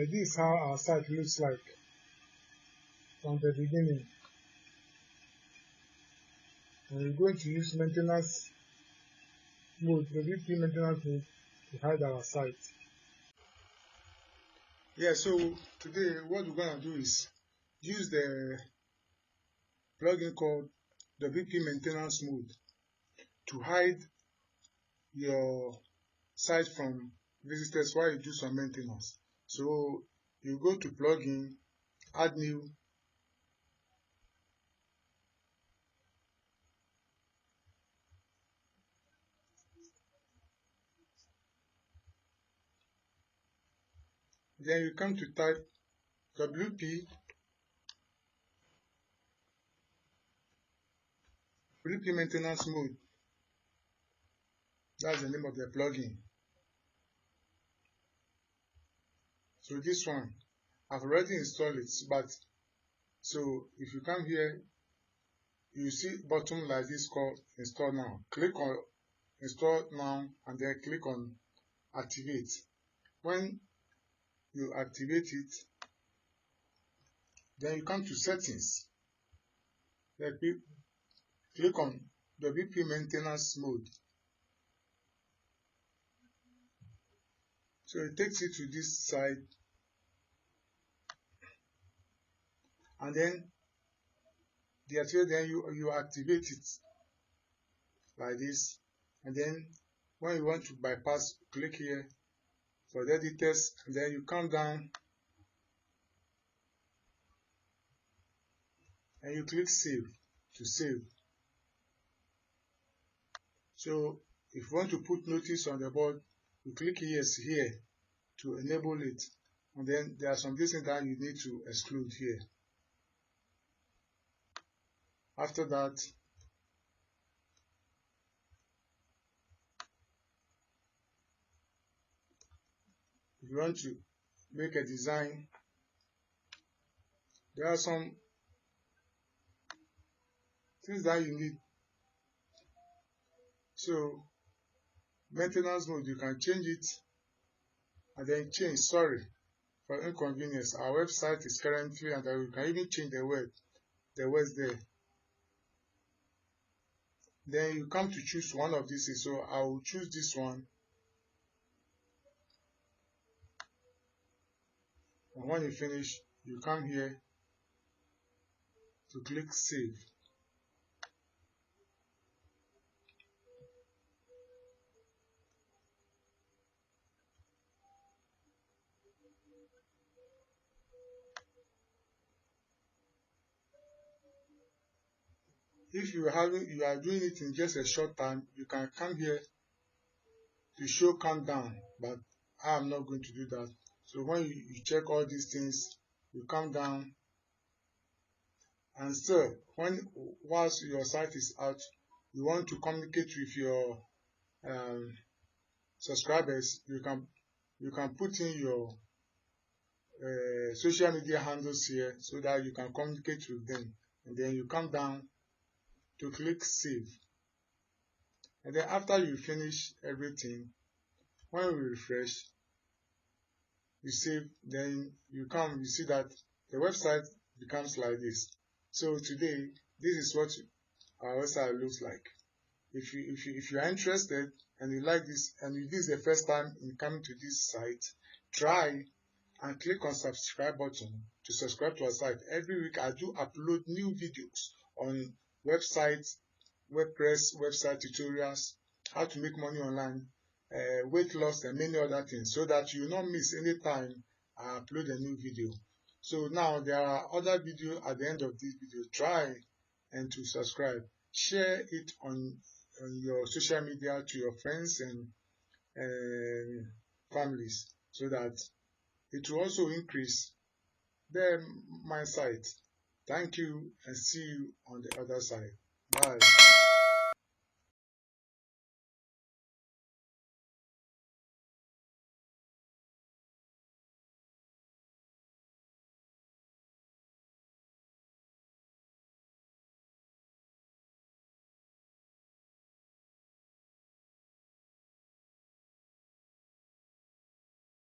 this is how our site looks like from the beginning. And we're going to use maintenance mode, the VP maintenance mode, to hide our site. Yeah, so today what we're going to do is use the plugin called the VP maintenance mode to hide your site from visitors while you do some maintenance. So you go to plugin, add new, then you come to type WP maintenance mode. That's the name of the plugin. So this one, I've already installed it, but so if you come here, you see button like this called install now. Click on install now and then click on activate. When you activate it, then you come to settings. Then click on the WP maintenance mode. So it takes you to this side, and then you activate it like this, and then when you want to bypass, click here for the editors, and then you come down and you click save to save. So if you want to put notice on the board, you click yes here to enable it, and then there are some things that you need to exclude here. After that, if you want to make a design, there are some things that you need. So maintenance mode, you can change it and then change sorry for inconvenience. Our website is currently, and you can even change the words there. Then you come to choose one of these. So I will choose this one, and when you finish, you come here to click save. If you are doing it in just a short time, you can come here to show countdown, but I am not going to do that. So when you check all these things, you come down, and still, whilst your site is out, you want to communicate with your subscribers, you can put in your social media handles here so that you can communicate with them, and then you come down to click save. And then after you finish everything, when we refresh, you save, then you see that the website becomes like this. So today, this is what our website looks like. If you are interested and you like this, and this is the first time in coming to this site, try and click on subscribe button to subscribe to our site. Every week I do upload new videos on websites, WordPress website tutorials, how to make money online, weight loss, and many other things, so that you will not miss any time I upload a new video. So now there are other videos at the end of this video. Try and to subscribe. Share it on your social media to your friends and families, so that it will also increase my site. Thank you, and see you on the other side. Bye.